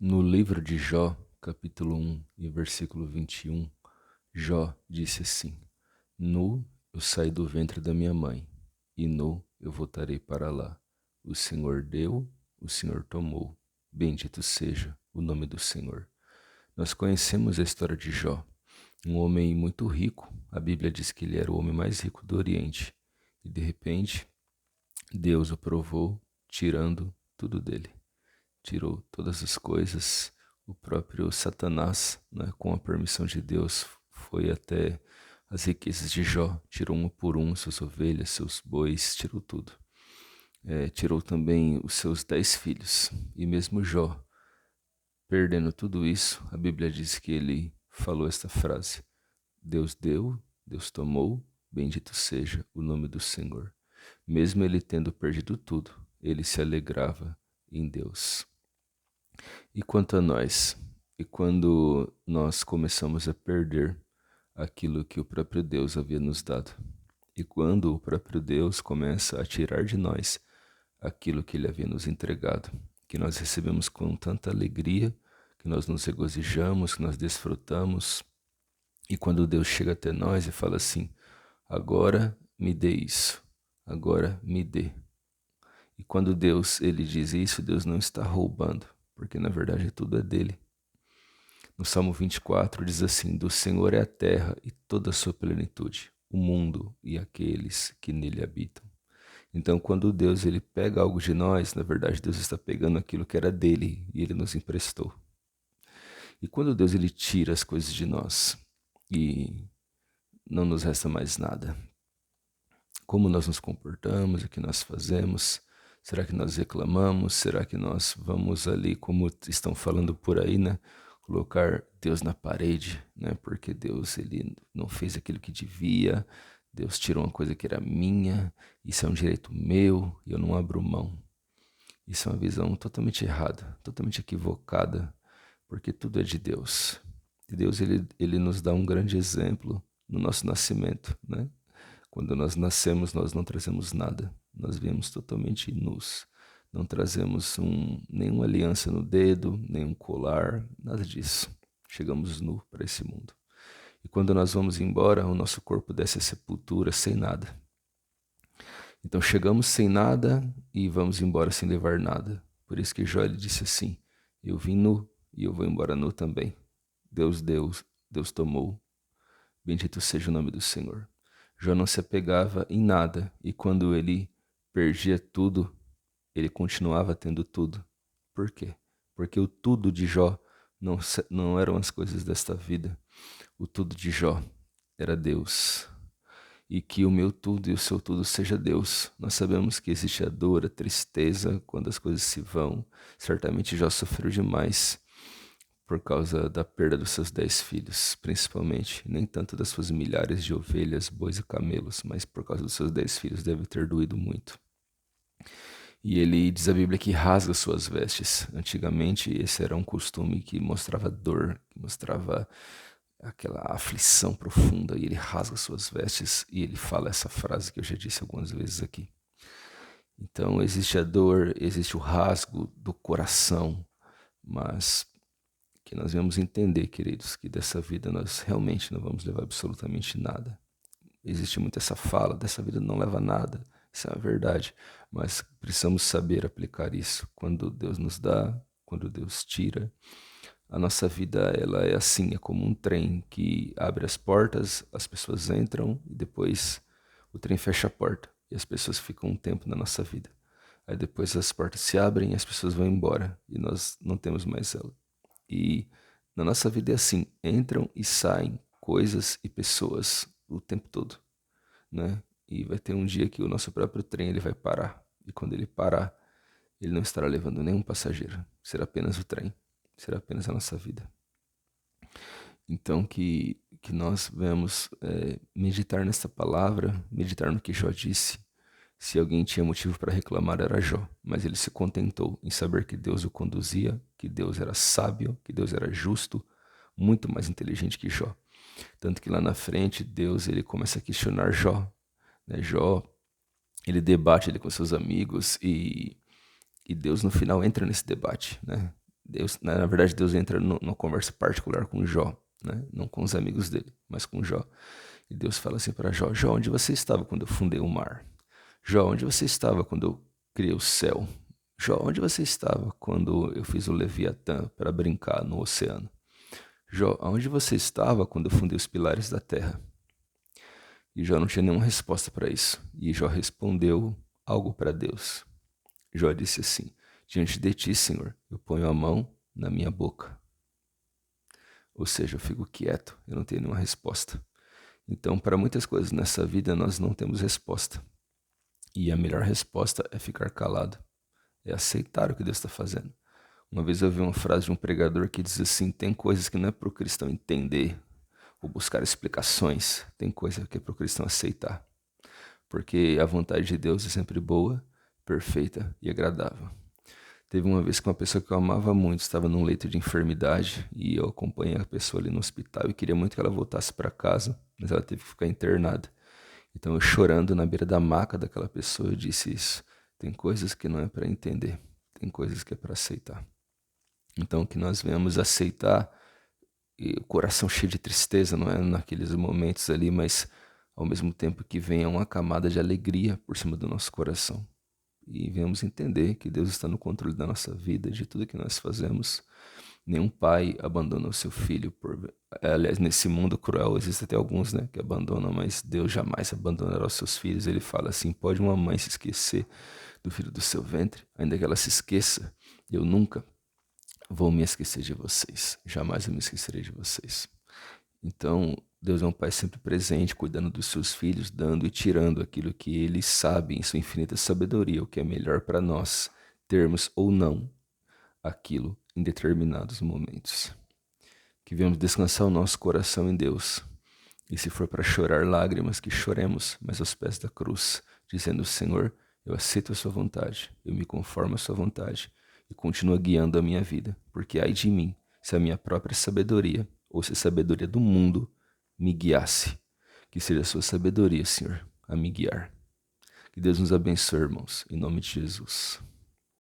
No livro de Jó, capítulo 1 e versículo 21, Jó disse assim: Nu eu saí do ventre da minha mãe, e nu eu voltarei para lá. O Senhor deu, o Senhor tomou. Bendito seja o nome do Senhor. Nós conhecemos a história de Jó, um homem muito rico. A Bíblia diz que ele era o homem mais rico do Oriente. E de repente, Deus o provou, tirando tudo dele. Tirou todas as coisas. O próprio Satanás, né, com a permissão de Deus, foi até as riquezas de Jó, tirou um por um, suas ovelhas, seus bois, tirou tudo. Tirou também os seus 10 filhos. E mesmo Jó, perdendo tudo isso, a Bíblia diz que ele falou esta frase: Deus deu, Deus tomou, bendito seja o nome do Senhor. Mesmo ele tendo perdido tudo, ele se alegrava em Deus. E quanto a nós? E quando nós começamos a perder aquilo que o próprio Deus havia nos dado? E quando o próprio Deus começa a tirar de nós aquilo que ele havia nos entregado, que nós recebemos com tanta alegria, que nós nos regozijamos, que nós desfrutamos, e quando Deus chega até nós e fala assim: agora me dê isso, agora me dê. E quando Deus ele diz isso, Deus não está roubando, porque na verdade tudo é dele. No Salmo 24 diz assim: do Senhor é a terra e toda a sua plenitude, o mundo e aqueles que nele habitam. Então, quando Deus ele pega algo de nós, na verdade Deus está pegando aquilo que era dele e ele nos emprestou. E quando Deus ele tira as coisas de nós e não nos resta mais nada, como nós nos comportamos, o que nós fazemos? Será que nós reclamamos? Será que nós vamos ali, como estão falando por aí, né? Colocar Deus na parede, né? Porque Deus ele não fez aquilo que devia. Deus tirou uma coisa que era minha. Isso é um direito meu e eu não abro mão. Isso é uma visão totalmente errada, totalmente equivocada, porque tudo é de Deus. E Deus ele nos dá um grande exemplo no nosso nascimento, né? Quando nós nascemos, nós não trazemos nada. Nós viemos totalmente nus. Não trazemos nenhuma aliança no dedo, nenhum colar, nada disso. Chegamos nu para esse mundo. E quando nós vamos embora, o nosso corpo desce à sepultura sem nada. Então chegamos sem nada e vamos embora sem levar nada. Por isso que Jó disse assim: eu vim nu e eu vou embora nu também. Deus deu, Deus tomou. Bendito seja o nome do Senhor. Jó não se apegava em nada, e quando ele perdia tudo, ele continuava tendo tudo. Por quê? Porque o tudo de Jó não eram as coisas desta vida. O tudo de Jó era Deus. E que o meu tudo e o seu tudo seja Deus. Nós sabemos que existe a dor, a tristeza quando as coisas se vão. Certamente Jó sofreu demais por causa da perda dos seus 10 filhos, principalmente, nem tanto das suas milhares de ovelhas, bois e camelos, mas por causa dos seus 10 filhos deve ter doído muito. E ele diz a Bíblia que rasga suas vestes. Antigamente esse era um costume que mostrava dor, que mostrava aquela aflição profunda, e ele rasga suas vestes e ele fala essa frase que eu já disse algumas vezes aqui. Então existe a dor, existe o rasgo do coração, mas que nós vamos entender, queridos, que dessa vida nós realmente não vamos levar absolutamente nada. Existe muito essa fala, dessa vida não leva nada, isso é a verdade, mas precisamos saber aplicar isso. Quando Deus nos dá, quando Deus tira, a nossa vida ela é assim, é como um trem que abre as portas, as pessoas entram e depois o trem fecha a porta e as pessoas ficam um tempo na nossa vida. Aí depois as portas se abrem e as pessoas vão embora e nós não temos mais ela. E na nossa vida é assim, entram e saem coisas e pessoas o tempo todo, né? E vai ter um dia que o nosso próprio trem ele vai parar. E quando ele parar, ele não estará levando nenhum passageiro. Será apenas o trem, será apenas a nossa vida. Então que nós venhamos meditar nesta palavra, meditar no que Jó disse. Se alguém tinha motivo para reclamar era Jó, mas ele se contentou em saber que Deus o conduzia, que Deus era sábio, que Deus era justo, muito mais inteligente que Jó. Tanto que lá na frente Deus ele começa a questionar Jó, né? Jó ele debate ele com seus amigos e Deus no final entra nesse debate, né? Deus, na verdade, Deus entra numa conversa particular com Jó, né? Não com os amigos dele, mas com Jó. E Deus fala assim para Jó: Jó, onde você estava quando eu fundei o mar? Jó, onde você estava quando eu criei o céu? Jó, onde você estava quando eu fiz o Leviatã para brincar no oceano? Jó, onde você estava quando eu fundei os pilares da terra? E Jó não tinha nenhuma resposta para isso. E Jó respondeu algo para Deus. Jó disse assim: diante de ti, Senhor, eu ponho a mão na minha boca. Ou seja, eu fico quieto, eu não tenho nenhuma resposta. Então, para muitas coisas nessa vida, nós não temos resposta. E a melhor resposta é ficar calado, é aceitar o que Deus está fazendo. Uma vez eu ouvi uma frase de um pregador que diz assim: tem coisas que não é para o cristão entender ou buscar explicações, tem coisa que é para o cristão aceitar. Porque a vontade de Deus é sempre boa, perfeita e agradável. Teve uma vez que uma pessoa que eu amava muito estava num leito de enfermidade e eu acompanhei a pessoa ali no hospital e queria muito que ela voltasse para casa, mas ela teve que ficar internada. Então eu chorando na beira da maca daquela pessoa, eu disse isso: tem coisas que não é para entender, tem coisas que é para aceitar. Então que nós venhamos aceitar, e o coração cheio de tristeza, não é naqueles momentos ali, mas ao mesmo tempo que venha uma camada de alegria por cima do nosso coração. E venhamos entender que Deus está no controle da nossa vida, de tudo que nós fazemos. Nenhum pai abandona o seu filho. Aliás, nesse mundo cruel, existem até alguns, né, que abandonam, mas Deus jamais abandonará os seus filhos. Ele fala assim: pode uma mãe se esquecer do filho do seu ventre, ainda que ela se esqueça, eu nunca vou me esquecer de vocês. Jamais eu me esquecerei de vocês. Então, Deus é um pai sempre presente, cuidando dos seus filhos, dando e tirando aquilo que ele sabe em sua infinita sabedoria, o que é melhor para nós termos ou não aquilo em determinados momentos. Que venhamos descansar o nosso coração em Deus. E se for para chorar lágrimas, que choremos, mas aos pés da cruz, dizendo: Senhor, eu aceito a sua vontade, eu me conformo à sua vontade e continua guiando a minha vida, porque ai de mim, se a minha própria sabedoria ou se a sabedoria do mundo me guiasse. Que seja a sua sabedoria, Senhor, a me guiar. Que Deus nos abençoe, irmãos, em nome de Jesus.